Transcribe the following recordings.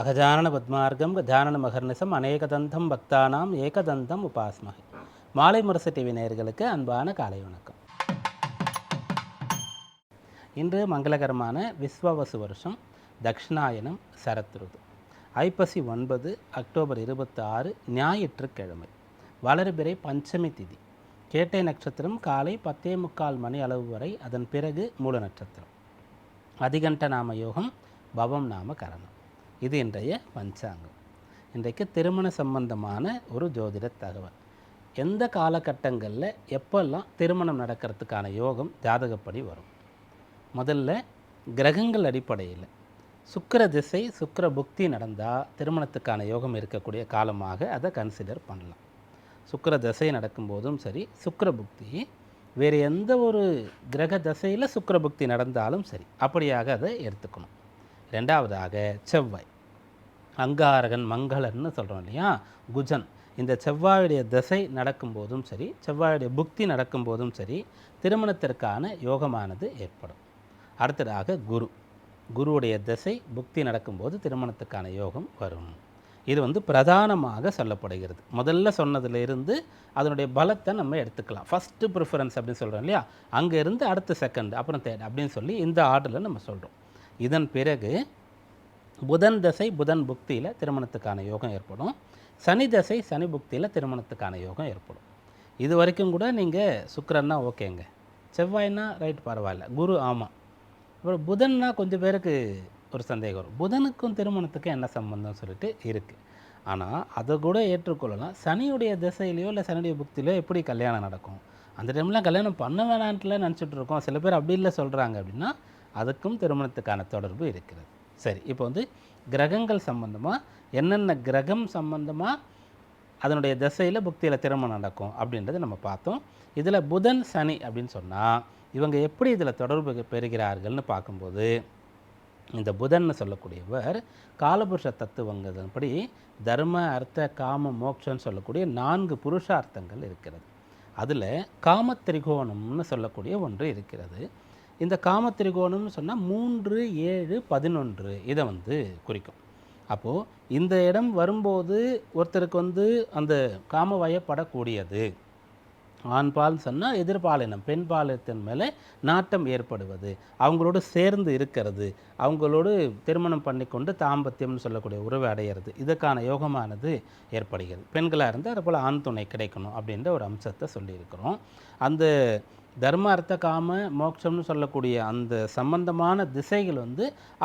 அகஜானன பத்மார்க்கம் கஜானன மகர்நிசம் அநேகதந்தம் பக்தானாம் ஏகதந்தம் உபாஸ்மகை. மாலை முரசு டிவி நேயர்களுக்கு அன்பான காலை வணக்கம். இன்று மங்களகரமான விஸ்வவசு வருஷம் தக்ஷிணாயனம் சரத்ருது ஐப்பசி 9 அக்டோபர் 26 ஞாயிற்றுக்கிழமை. வளர்பிறை பஞ்சமி திதி. கேட்டை நட்சத்திரம் காலை 10:45 மணி அளவு வரை, அதன் பிறகு மூல நட்சத்திரம். அதிகண்ட நாம யோகம், பவம் நாம கரணம். இது இன்றைய பஞ்சாங்கம். இன்றைக்கு திருமண சம்பந்தமான ஒரு ஜோதிட தகவல். எந்த காலகட்டங்களில் எப்பெல்லாம் திருமணம் நடக்கிறதுக்கான யோகம் ஜாதகப்படி வரும்? முதல்ல கிரகங்கள் அடிப்படையில் சுக்கிர திசை சுக்கிர புக்தி நடந்தால் திருமணத்துக்கான யோகம் இருக்கக்கூடிய காலமாக அதை கன்சிடர் பண்ணலாம். சுக்கிர திசை நடக்கும்போதும் சரி, சுக்கிர புக்தி வேறு எந்த ஒரு கிரக தசையில் சுக்கிர புக்தி நடந்தாலும் சரி, அப்படியாக அதை எடுத்துக்கணும். ரெண்டாவதாக செவ்வாய், அங்காரகன் மங்களன்னு சொல்கிறோம் இல்லையா, குஜன். இந்த செவ்வாயுடைய திசை நடக்கும்போதும் சரி, செவ்வாயுடைய புக்தி நடக்கும்போதும் சரி, திருமணத்திற்கான யோகமானது ஏற்படும். அடுத்ததாக குரு, குருவுடைய திசை புக்தி நடக்கும்போது திருமணத்துக்கான யோகம் வரும். இது பிரதானமாக சொல்லப்படுகிறது. முதல்ல சொன்னதிலிருந்து அதனுடைய பலத்தை நம்ம எடுத்துக்கலாம். ஃபஸ்ட்டு ப்ரிஃபரன்ஸ் அப்படின்னு சொல்கிறோம் இல்லையா, அங்கேருந்து அடுத்த செகண்ட், அப்புறம் தேர்ட் அப்படின்னு சொல்லி இந்த ஆர்டரில் நம்ம சொல்கிறோம். இதன் பிறகு புதன் தசை புதன் புக்தியில் திருமணத்துக்கான யோகம் ஏற்படும். சனி தசை சனி புக்தியில் திருமணத்துக்கான யோகம் ஏற்படும். இது வரைக்கும் கூட நீங்கள் சுக்கிரன்னா ஓகேங்க, செவ்வாய்னா ரைட் பரவாயில்ல, குரு ஆமாம், அப்புறம் புதன்னா கொஞ்சம் பேருக்கு ஒரு சந்தேகம் வரும், புதனுக்கும் திருமணத்துக்கும் என்ன சம்பந்தம் சொல்லிட்டு இருக்குது. ஆனால் அதை கூட ஏற்றுக்கொள்ளலாம். சனியுடைய திசையிலையோ இல்லை சனியுடைய புக்தியிலையோ எப்படி கல்யாணம் நடக்கும்? அந்த டைம்லாம் கல்யாணம் பண்ண வேணான்ட்டுல நினச்சிட்டு இருக்கோம். சில பேர் அப்படி இல்லை சொல்கிறாங்க அப்படின்னா அதுக்கும் திருமணத்துக்கான தொடர்பு இருக்கிறது. சரி, இப்போ கிரகங்கள் சம்பந்தமாக என்னென்ன கிரகம் சம்பந்தமாக அதனுடைய திசையில் புக்தியில் திருமணம் நடக்கும் அப்படின்றத நம்ம பார்த்தோம். இதில் புதன் சனி அப்படின்னு சொன்னால் இவங்க எப்படி இதில் தொடர்பு பெறுகிறார்கள்னு பார்க்கும்போது, இந்த புதன்னு சொல்லக்கூடியவர் காலபுருஷ தத்துவங்கள்படி தர்ம அர்த்த காம மோட்சம்னு சொல்லக்கூடிய 4 புருஷார்த்தங்கள் இருக்கிறது. அதில் காமத்திரிகோணம்னு சொல்லக்கூடிய ஒன்று இருக்கிறது. இந்த காமத்திரிகோணம்னு சொன்னால் 3, 7, 11 இதை குறிக்கும். அப்போது இந்த இடம் வரும்போது ஒருத்தருக்கு அந்த காமவயப்படக்கூடியது. ஆண்பால் சொன்னால் எதிர்பாலினம் பெண் பாலினத்தின் மேலே நாட்டம் ஏற்படுவது, அவங்களோடு சேர்ந்து இருக்கிறது, அவங்களோடு திருமணம் பண்ணிக்கொண்டு தாம்பத்தியம்னு சொல்லக்கூடிய உறவை அடையிறது, இதுக்கான யோகமானது ஏற்படுகிறது. பெண்களாக இருந்தால் அது போல் ஆண் துணை கிடைக்கணும் அப்படின்ற ஒரு அம்சத்தை சொல்லியிருக்கிறோம். அந்த தர்ம அர்த்த காம மோட்சம்னு சொல்லக்கூடிய அந்த சம்பந்தமான திசைகள்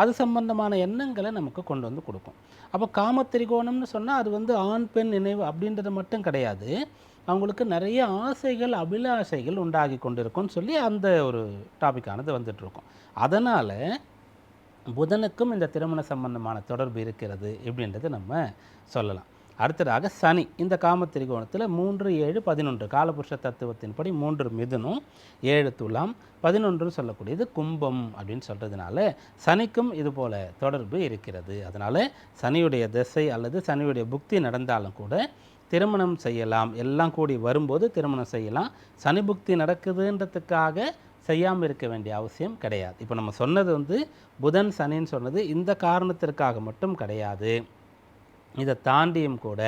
அது சம்பந்தமான எண்ணங்களை நமக்கு கொண்டு கொடுக்கும். அப்போ காமத்திரிகோணம்னு சொன்னால் அது ஆண் பெண் நினைவு அப்படின்றது மட்டும் கிடையாது, அவங்களுக்கு நிறைய ஆசைகள் அபிலாஷைகள் உண்டாகி கொண்டிருக்கும்னு சொல்லி அந்த ஒரு டாபிக்கானது வந்துட்டுருக்கும். அதனால் புதனுக்கும் இந்த திருமண சம்பந்தமான தொடர்பு இருக்கிறது இப்படின்றது நம்ம சொல்லலாம். அடுத்ததாக சனி, இந்த காமத்திரிகோணத்தில் 3, 7, 11 காலபுருஷ தத்துவத்தின்படி 3 மிதுனம், 7 துலாம், 11 சொல்லக்கூடியது கும்பம் அப்படின்னு சொல்கிறதுனால சனிக்கும் இது போல் தொடர்பு இருக்கிறது. அதனால் சனியுடைய திசை அல்லது சனியுடைய புக்தி நடந்தாலும் கூட திருமணம் செய்யலாம். எல்லாம் கூடி வரும்போது திருமணம் செய்யலாம். சனி புக்தி நடக்குதுன்றதுக்காக செய்யாமல் இருக்க வேண்டிய அவசியம் கிடையாது. இப்போ நம்ம சொன்னது புதன் சனின்னு சொன்னது இந்த காரணத்திற்காக மட்டும் கிடையாது. இதை தாண்டியும் கூட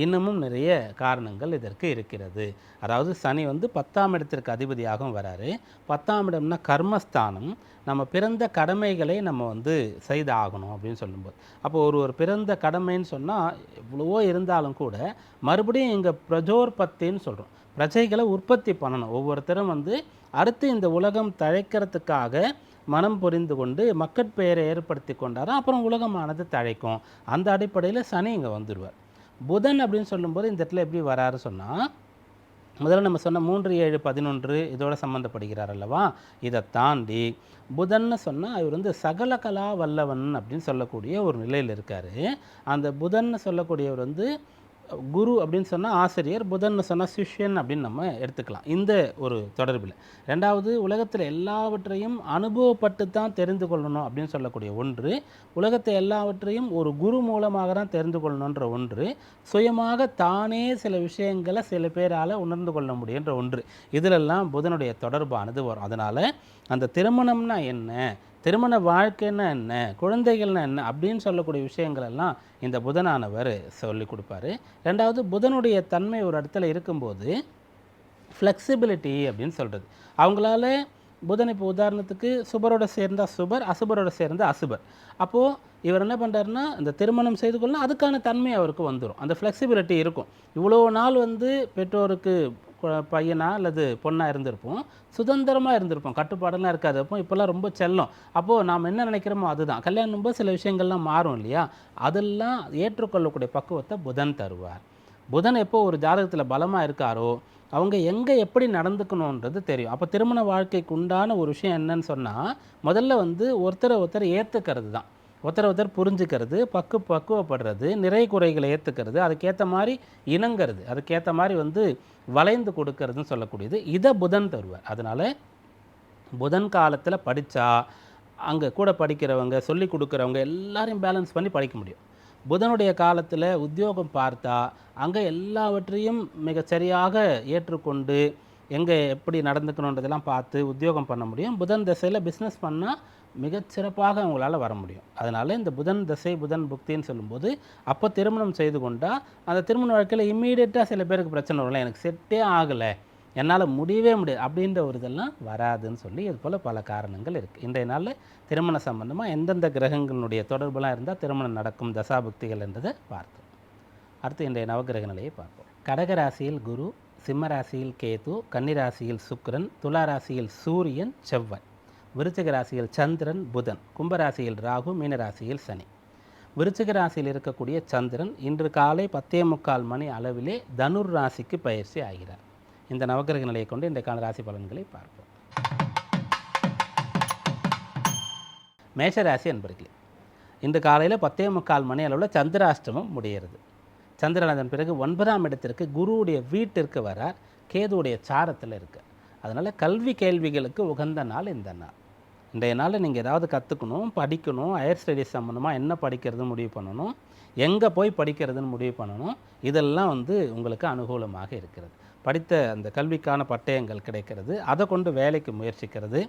இன்னமும் நிறைய காரணங்கள் இதற்கு இருக்கிறது. அதாவது சனி 10ஆம் இடத்திற்கு அதிபதியாகவும் வராரு. 10ஆம் இடம்னா கர்மஸ்தானம், நம்ம பிறந்த கடமைகளை நம்ம செய்து ஆகணும் அப்படின்னு சொல்லும்போது, அப்போ ஒரு பிறந்த கடமைன்னு சொன்னால் எவ்வளவோ இருந்தாலும் கூட மறுபடியும் இங்கே பிரஜோற்பத்தின்னு சொல்கிறோம், பிரஜைகளை உற்பத்தி பண்ணணும். ஒவ்வொருத்தரும் அடுத்து இந்த உலகம் தழைக்கிறதுக்காக மனம் புரிந்து கொண்டு மக்கட்பெயரை ஏற்படுத்தி கொண்டாரோ அப்புறம் உலகமானது தழைக்கும். அந்த அடிப்படையில் சனி இங்கே வந்துடுவார். புதன் அப்படின்னு சொல்லும்போது இந்த இடத்துல எப்படி வராரு சொன்னால், முதல்ல நம்ம சொன்ன 3, 7, 11 இதோட சம்மந்தப்படுகிறார் அல்லவா. இதை தாண்டி புதன்னு சொன்னால் இவர் சகல கலா வல்லவன் அப்படின்னு சொல்லக்கூடிய ஒரு நிலையில் இருக்கார். அந்த புதன்னு சொல்லக்கூடியவர் குரு அப்படின்னு சொன்னால் ஆசிரியர், புதன்னு சொன்னால் சிஷ்யன் அப்படின்னு நம்ம எடுத்துக்கலாம் இந்த ஒரு தொடர்பில். ரெண்டாவது, உலகத்தில் எல்லாவற்றையும் அனுபவப்பட்டு தான் தெரிந்து கொள்ளணும் அப்படின்னு சொல்லக்கூடிய ஒன்று, உலகத்தை எல்லாவற்றையும் ஒரு குரு மூலமாக தான் தெரிந்து கொள்ளணுன்ற ஒன்று, சுயமாக தானே சில விஷயங்களை சில பேரால் உணர்ந்து கொள்ள முடியுன்ற ஒன்று, இதிலெல்லாம் புதனுடைய தொடர்பானது வரும். அதனால் அந்த திருமணம்னா என்ன, திருமண வாழ்க்கைன்னா என்ன, குழந்தைகள்னா என்ன அப்படின்னு சொல்லக்கூடிய விஷயங்கள் எல்லாம் இந்த புதனானவர் சொல்லி கொடுப்பாரு. ரெண்டாவது, புதனுடைய தன்மை ஒரு இடத்துல இருக்கும்போது ஃப்ளெக்சிபிலிட்டி அப்படின்னு சொல்கிறது. அவங்களால புதன் இப்போ உதாரணத்துக்கு சுபரோட சேர்ந்தா சுபர், அசுபரோட சேர்ந்தா அசுபர். அப்போது இவர் என்ன பண்ணுறாருன்னா, இந்த திருமணம் செய்து கொள்ளலாம் அதுக்கான தன்மை அவருக்கு வந்துடும். அந்த ஃப்ளெக்சிபிலிட்டி இருக்கும். இவ்வளோ நாள் வந்து பெற்றோருக்கு பையனா அல்லது பொண்ணா இருந்திருப்போம், சுதந்திரமாக இருந்திருப்போம், கட்டுப்பாடெல்லாம் இருக்காது. அப்போ இப்போல்லாம் ரொம்ப செல்லம். அப்போது நாம் என்ன நினைக்கிறோமோ அதுதான். கல்யாணம் போது சில விஷயங்கள்லாம் மாறும் இல்லையா, அதெல்லாம் ஏற்றுக்கொள்ளக்கூடிய பக்குவத்தை புதன் தருவார். புதன் எப்போ ஒரு ஜாதகத்தில் பலமாக இருக்காரோ அவங்க எங்கே எப்படி நடந்துக்கணுன்றது தெரியும். அப்போ திருமண வாழ்க்கைக்கு உண்டான ஒரு விஷயம் என்னன்னு சொன்னால், முதல்ல வந்து ஒருத்தரை ஒருத்தர் ஏற்றுக்கிறது தான். ஒருத்தரை ஒருத்தர் புரிஞ்சுக்கிறது, பக்குவப்படுறது, நிறை குறைகளை ஏற்றுக்கிறது, அதுக்கேற்ற மாதிரி இணங்கிறது, அதுக்கேற்ற மாதிரி வந்து வளைந்து கொடுக்கறதுன்னு சொல்லக்கூடியது. இதை புதன் தருவார். அதனால் புதன் காலத்தில் படித்தா அங்கே கூட படிக்கிறவங்க, சொல்லி கொடுக்குறவங்க எல்லாரையும் பேலன்ஸ் பண்ணி படிக்க முடியும். புதனுடைய காலத்தில் உத்தியோகம் பார்த்தா அங்கே எல்லாவற்றையும் மிகச்சரியாக ஏற்றுக்கொண்டு எங்கே எப்படி நடந்துக்கணுன்றதெல்லாம் பார்த்து உத்தியோகம் பண்ண முடியும். புதன் திசையில் பிஸ்னஸ் பண்ணால் மிகச்சிறப்பாக அவங்களால வர முடியும். அதனால் இந்த புதன் திசை, புதன் புக்தின்னு சொல்லும்போது அப்போ திருமணம் செய்து கொண்டால் அந்த திருமண வாழ்க்கையில் இம்மீடியட்டாக சில பேருக்கு பிரச்சனை வரலாம், எனக்கு செட்டே ஆகலை, என்னால் முடியவே முடியாது அப்படின்ற ஒரு இதெல்லாம் வராதுன்னு சொல்லி இது போல் பல காரணங்கள் இருக்குது. இன்றைய நாளில் திருமண சம்பந்தமாக எந்தெந்த கிரகங்களுடைய தொடர்புலாம் இருந்தால் திருமணம் நடக்கும் தசாபுக்திகள் என்றதை பார்த்தோம். அடுத்து இன்றைய நவகிரக நிலையை பார்ப்போம். கடகராசியில் குரு, சிம்மராசியில் கேது, கன்னிராசியில் சுக்கிரன், துளாராசியில் சூரியன் செவ்வாய், விருச்சிக ராசியில் சந்திரன் புதன், கும்பராசியில் ராகு, மீனராசியில் சனி. விருச்சிக ராசியில் இருக்கக்கூடிய சந்திரன் இன்று காலை 10:45 மணி அளவிலே தனுர் ராசிக்கு பயிற்சி ஆகிறார். இந்த நவகிரக நிலையை கொண்டு இன்றைக்கான ராசி பலன்களை பார்ப்போம். மேஷராசி அன்பர்களே, இன்று காலையில் 10:45 மணி அளவில் சந்திராஷ்டமம் முடிகிறது. சந்திரன் அதன் பிறகு 9ஆம் இடத்திற்கு குருவுடைய வீட்டிற்கு வரார், கேதுவுடைய சாரத்தில் இருக்கு. அதனால் கல்வி கேள்விகளுக்கு உகந்த நாள் இந்த நாள். இன்றைய நாளில் நீங்கள் ஏதாவது கற்றுக்கணும், படிக்கணும், ஹையர் ஸ்டடீஸ் சம்மந்தமாக என்ன படிக்கிறதுன்னு முடிவு பண்ணணும், எங்கே போய் படிக்கிறதுன்னு முடிவு பண்ணணும். இதெல்லாம் வந்து உங்களுக்கு அனுகூலமாக இருக்கிறது. படித்த அந்த கல்விக்கான பட்டயங்கள் கிடைக்கிறது, அதை கொண்டு வேலைக்கு முயற்சிக்கிறது,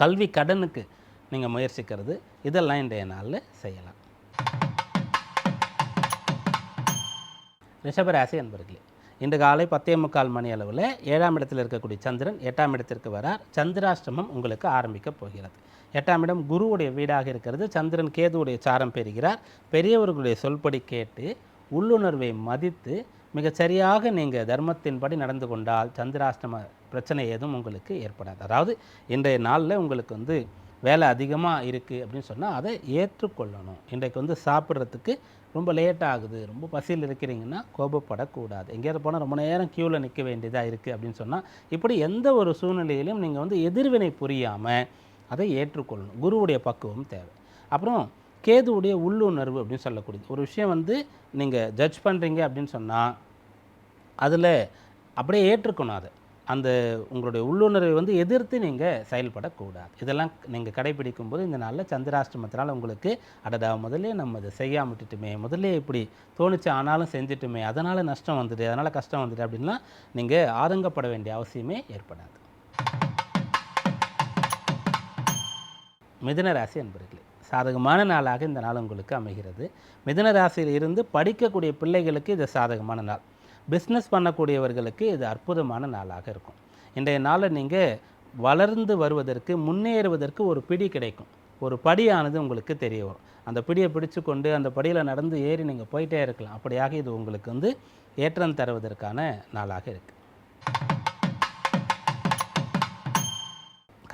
கல்வி கடனுக்கு நீங்கள் முயற்சிக்கிறது, இதெல்லாம் இன்றைய நாளில் செய்யலாம். ரிஷபராசி அன்பர்களே, இன்று காலை 10:45 மணி அளவில் 7ஆம் இடத்தில் இருக்கக்கூடிய சந்திரன் 8ஆம் இடத்திற்கு வரார். சந்திராஷ்டமம் உங்களுக்கு ஆரம்பிக்க போகிறது. 8ஆம் இடம் குருவுடைய வீடாக இருக்கிறது. சந்திரன் கேதுவுடைய சாரம் பெறுகிறார். பெரியவர்களுடைய சொல்படி கேட்டு உள்ளுணர்வை மதித்து மிகச்சரியாக நீங்கள் தர்மத்தின்படி நடந்து கொண்டால் சந்திராஷ்டம பிரச்சனை எதுவும் உங்களுக்கு ஏற்படாது. அதாவது இன்றைய நாளில் உங்களுக்கு வந்து வேலை அதிகமாக இருக்குது அப்படின்னு சொன்னால் அதை ஏற்றுக்கொள்ளணும். இன்றைக்கு வந்து சாப்பிட்றதுக்கு ரொம்ப லேட் ஆகுது, ரொம்ப பசியில் இருக்கிறீங்கன்னா கோபப்படக்கூடாது. எங்கேயாவது போனால் ரொம்ப நேரம் க்யூவில் நிற்க வேண்டியதாக இருக்குது அப்படின்னு சொன்னால், இப்படி எந்த ஒரு சூழ்நிலையிலும் நீங்கள் வந்து எதிர்வினை புரியாமல் அதை ஏற்றுக்கொள்ளணும். குருவுடைய பக்குவம் தேவை. அப்புறம் கேதுவுடைய உள்ளுணர்வு அப்படின்னு சொல்லக்கூடியது ஒரு விஷயம் வந்து நீங்கள் ஜட்ஜ் பண்ணுறீங்க அப்படின்னு சொன்னால் அதில் அப்படியே ஏற்றுக்கணும். அதை அந்த உங்களுடைய உள்ளுணர்வை வந்து எதிர்த்து நீங்கள் செயல்படக்கூடாது. இதெல்லாம் நீங்கள் கடைபிடிக்கும் போது இந்த நாளில் சந்திராஷ்டமத்தினால் உங்களுக்கு அடடா முதல்ல நம்ம இதை செய்யாம விட்டுட்டுமே, முதல்ல இப்படி தோணுச்சு ஆனாலும் செஞ்சுட்டுமே, அதனால் நஷ்டம் வந்துட்டு, அதனால் கஷ்டம் வந்துட்டு அப்படின்லாம் நீங்கள் ஆதங்கப்பட வேண்டிய அவசியமே ஏற்படாது. மிதுன ராசி அன்பர்களே, சாதகமான நாளாக இந்த நாள் உங்களுக்கு அமைகிறது. மிதுன ராசியில் இருந்து படிக்கக்கூடிய பிள்ளைகளுக்கு இது சாதகமான நாள். பிஸ்னஸ் பண்ணக்கூடியவர்களுக்கு இது அற்புதமான நாளாக இருக்கும். இன்றைய நாளில் நீங்கள் வளர்ந்து வருவதற்கு, முன்னேறுவதற்கு ஒரு பிடி கிடைக்கும். ஒரு படியானது உங்களுக்கு தெரிய வரும். அந்த பிடியை பிடிச்சு கொண்டு அந்த படியில் நடந்து ஏறி நீங்கள் போயிட்டே இருக்கலாம். அப்படியாக இது உங்களுக்கு வந்து ஏற்றம் தருவதற்கான நாளாக இருக்குது.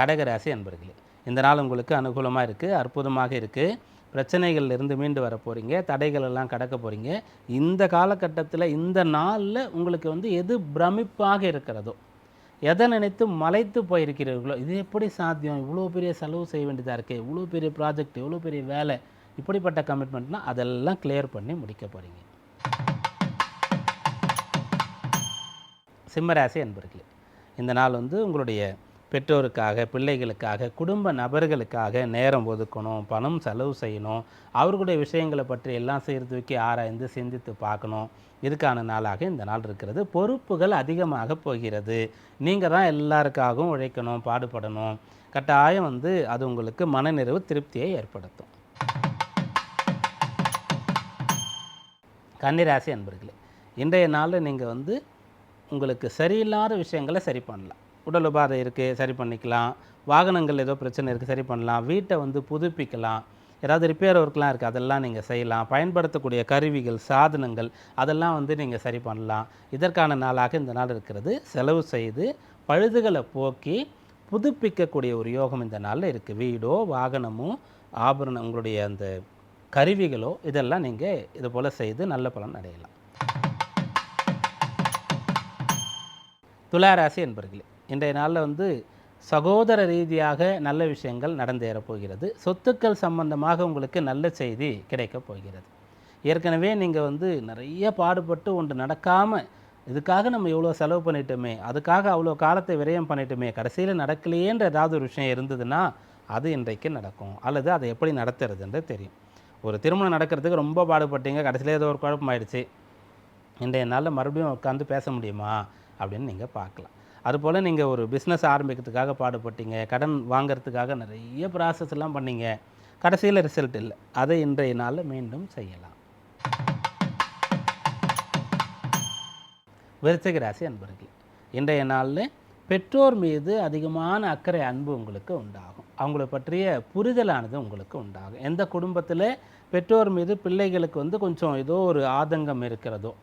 கடகராசி அன்பர்களே, இந்த நாள் உங்களுக்கு அனுகூலமாக இருக்குது, அற்புதமாக இருக்குது. பிரச்சனைகள்லேருந்து மீண்டு வர போகிறீங்க, தடைகள் எல்லாம் கடக்க போகிறீங்க. இந்த காலகட்டத்தில் இந்த நாளில் உங்களுக்கு வந்து எது பிரமிப்பாக இருக்கிறதோ, எதை நினைத்து மலைத்து போயிருக்கிறீர்களோ, இது எப்படி சாத்தியம், இவ்வளோ பெரிய செலவு செய்ய வேண்டியதாக இருக்குது, இவ்வளோ பெரிய ப்ராஜெக்ட், இவ்வளோ பெரிய வேலை, இப்படிப்பட்ட கமிட்மெண்ட்னால் அதெல்லாம் கிளியர் பண்ணி முடிக்க போகிறீங்க. சிம்மராசி அன்பர்களே, இந்த நாள் வந்து உங்களுடைய பெற்றோருக்காக, பிள்ளைகளுக்காக, குடும்ப நபர்களுக்காக நேரம் ஒதுக்கணும், பணம் செலவு செய்யணும், அவர்களுடைய விஷயங்களை பற்றி எல்லாம் சீர்தூக்கி ஆராய்ந்து சிந்தித்து பார்க்கணும். இதுக்கான நாளாக இந்த நாள் இருக்கிறது. பொறுப்புகள் அதிகமாக போகிறது. நீங்கள் தான் எல்லாருக்காகவும் உழைக்கணும், பாடுபடணும். கட்டாயம் வந்து அது உங்களுக்கு மனநிறைவு திருப்தியை ஏற்படுத்தும். கன்னிராசி அன்பர்களே, இன்றைய நாளில் நீங்கள் வந்து உங்களுக்கு சரியில்லாத விஷயங்களை சரி பண்ணலாம். உடல் உபாதை இருக்குது, சரி பண்ணிக்கலாம். வாகனங்கள் ஏதோ பிரச்சனை இருக்குது, சரி பண்ணலாம். வீட்டை வந்து புதுப்பிக்கலாம். ஏதாவது ரிப்பேர் ஒர்க்லாம் இருக்குது, அதெல்லாம் நீங்கள் செய்யலாம். பயன்படுத்தக்கூடிய கருவிகள், சாதனங்கள் அதெல்லாம் வந்து நீங்கள் சரி பண்ணலாம். இதற்கான நாளாக இந்த நாள் இருக்கிறது. செலவு செய்து பழுதுகளை போக்கி புதுப்பிக்கக்கூடிய ஒரு யோகம் இந்த நாளில் இருக்குது. வீடோ வாகனமோ ஆபரணம் உங்களுடைய அந்த கருவிகளோ இதெல்லாம் நீங்கள் இது போல் செய்து நல்ல பலன் அடையலாம். துளாராசி என்பர்களே, இன்றைய நாளில் வந்து சகோதர ரீதியாக நல்ல விஷயங்கள் நடந்தேறப் போகிறது. சொத்துக்கள் சம்பந்தமாக உங்களுக்கு நல்ல செய்தி கிடைக்கப் போகிறது. ஏற்கனவே நீங்கள் வந்து நிறைய பாடுபட்டு ஒன்று நடக்காமல், இதுக்காக நம்ம இவ்வளோ செலவு பண்ணிட்டோமே, அதுக்காக அவ்வளோ காலத்தை விரயம் பண்ணிட்டோமே, கடைசியில் நடக்கலையேன்ற ஏதாவது ஒரு விஷயம் இருந்ததுன்னா அது இன்றைக்கு நடக்கும். அல்லது அதை எப்படி நடத்துறதுன்னு தெரியும். ஒரு திருமணம் நடக்கிறதுக்கு ரொம்ப பாடுபட்டீங்க, கடைசியில் ஏதோ ஒரு குழப்பமாயிடுச்சு. இன்றைய நாளில் மறுபடியும் உட்காந்து பேச முடியுமா அப்படின்னு நீங்கள் பார்க்கலாம். அதுபோல் நீங்கள் ஒரு பிஸ்னஸ் ஆரம்பிக்கிறதுக்காக பாடுபட்டீங்க, கடன் வாங்கிறதுக்காக நிறைய ப்ராசஸ்லாம் பண்ணீங்க, கடைசியில் ரிசல்ட் இல்லை. அதை இன்றைய நாளில் மீண்டும் செய்யலாம். விருச்சிக ராசி அன்பர்களே, இன்றைய நாளில் பெற்றோர் மீது அதிகமான அக்கறை அன்பு உங்களுக்கு உண்டாகும். அவங்கள பற்றிய புரிதலானது உங்களுக்கு உண்டாகும். எந்த குடும்பத்தில் பெற்றோர் மீது பிள்ளைகளுக்கு வந்து கொஞ்சம் ஏதோ ஒரு ஆதங்கம் இருக்கிறதோ,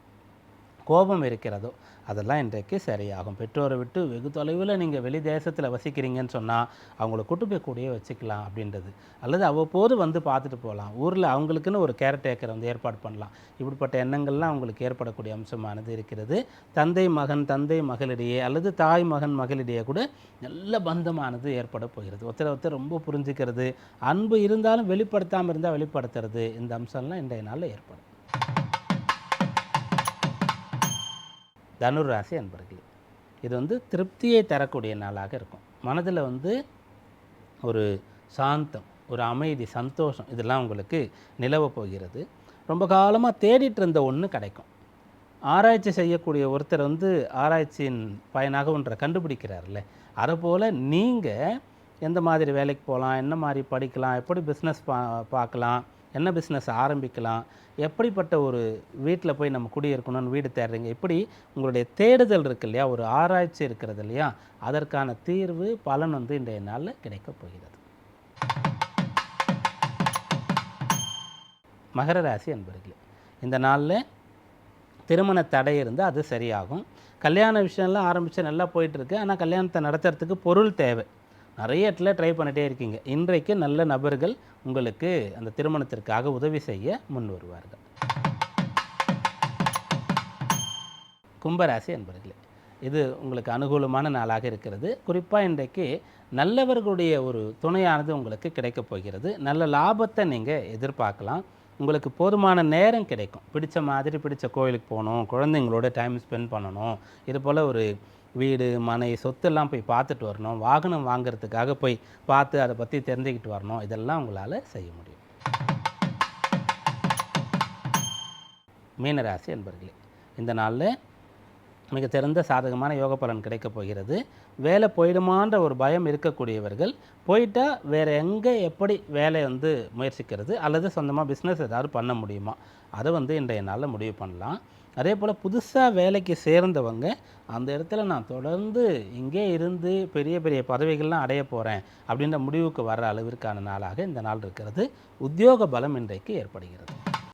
கோபம் இருக்கிறதோ, அதெல்லாம் இன்றைக்கு சரியாகும். பெற்றோரை விட்டு வெகு தொலைவில் நீங்கள் வெளி தேசத்தில் வசிக்கிறீங்கன்னு சொன்னால் அவங்கள கூட்டு போய் கூடயே வச்சுக்கலாம் அப்படின்றது. அல்லது அவ்வப்போது வந்து பார்த்துட்டு போகலாம். ஊரில் அவங்களுக்குன்னு ஒரு கேர்டேக்கரை வந்து ஏற்பாடு பண்ணலாம். இப்படிப்பட்ட எண்ணங்கள்லாம் அவங்களுக்கு ஏற்படக்கூடிய அம்சமானது இருக்கிறது. தந்தை மகன், தந்தை மகளிடையே அல்லது தாய் மகன் மகளிடையே கூட நல்ல பந்தமானது ஏற்பட போகிறது. ஒருத்தர் ரொம்ப புரிஞ்சுக்கிறது, அன்பு இருந்தாலும் வெளிப்படுத்தாமல் இருந்தால் வெளிப்படுத்துறது, இந்த அம்சம்லாம் இன்றைய நாளில் ஏற்படும். தனுர் ராசி அன்பர்களே, இது வந்து திருப்தியை தரக்கூடிய நாளாக இருக்கும். மனதில் வந்து ஒரு சாந்தம், ஒரு அமைதி, சந்தோஷம் இதெல்லாம் உங்களுக்கு நிலவ போகிறது. ரொம்ப காலமாக தேடிட்டு இருந்த ஒன்று கிடைக்கும். ஆராய்ச்சி செய்யக்கூடிய ஒருத்தர் வந்து ஆராய்ச்சியின் பயனாக ஒன்றை கண்டுபிடிக்கிறார்ல, அதுபோல் நீங்கள் எந்த மாதிரி வேலைக்கு போகலாம், என்ன மாதிரி படிக்கலாம், எப்படி பிஸ்னஸ் பார்க்கலாம், என்ன பிஸ்னஸ் ஆரம்பிக்கலாம், எப்படிப்பட்ட ஒரு வீட்டில் போய் நம்ம குடியிருக்கணும்னு வீடு தேடுறீங்க, இப்படி உங்களுடைய தேடுதல் இருக்குது இல்லையா, ஒரு ஆராய்ச்சி இருக்கிறது இல்லையா, அதற்கான தீர்வு பலன் வந்து இன்றைய நாளில் கிடைக்கப் போகிறது. மகர ராசி அன்பர்களே, இந்த நாளில் திருமண தடை இருந்தால் அது சரியாகும். கல்யாண விஷயம்லாம் ஆரம்பித்து நல்லா போயிட்டுருக்கு. ஆனால் கல்யாணத்தை நடத்துறதுக்கு பொருள் தேவை. நிறைய இடத்துல ட்ரை பண்ணிகிட்டே இருக்கீங்க. இன்றைக்கு நல்ல நபர்கள் உங்களுக்கு அந்த திருமணத்திற்காக உதவி செய்ய முன் வருவார்கள். கும்பராசி அன்பர்களே, இது உங்களுக்கு அனுகூலமான நாளாக இருக்கிறது. குறிப்பாக இன்றைக்கு நல்லவர்களுடைய ஒரு துணையானது உங்களுக்கு கிடைக்கப் போகிறது. நல்ல லாபத்தை நீங்கள் எதிர்பார்க்கலாம். உங்களுக்கு போதுமான நேரம் கிடைக்கும். பிடிச்ச மாதிரி பிடிச்ச கோயிலுக்கு போகணும், குழந்தைங்களோட டைம் ஸ்பெண்ட் பண்ணணும், இது போல் ஒரு வீடு மனை சொத்தெல்லாம் போய் பார்த்துட்டு வரணும், வாகனம் வாங்கிறதுக்காக போய் பார்த்து அதை பற்றி தெரிஞ்சுக்கிட்டு வரணும், இதெல்லாம் உங்களால் செய்ய முடியும். மீனராசி அன்பர்களே, இந்த நாளில் மிக சிறந்த சாதகமான யோக பலன் கிடைக்கப் போகிறது. வேலை போயிடுமான்ற ஒரு பயம் இருக்கக்கூடியவர்கள் போயிட்டால் வேறு எங்கே எப்படி வேலை வந்து முயற்சிக்கிறது அல்லது சொந்தமாக பிஸ்னஸ் ஏதாவது பண்ண முடியுமா, அதை வந்து இன்றைய நாளில் முடிவு பண்ணலாம். அதே போல் புதுசாக வேலைக்கு சேர்ந்தவங்க அந்த இடத்துல நான் தொடர்ந்து இங்கே இருந்து பெரிய பெரிய பதவிகள்லாம் அடைய போகிறேன் அப்படின்ற முடிவுக்கு வர்ற அளவிற்கான நாளாக இந்த நாள் இருக்கிறது. உத்தியோக பலம் இன்றைக்கு ஏற்படுகிறது.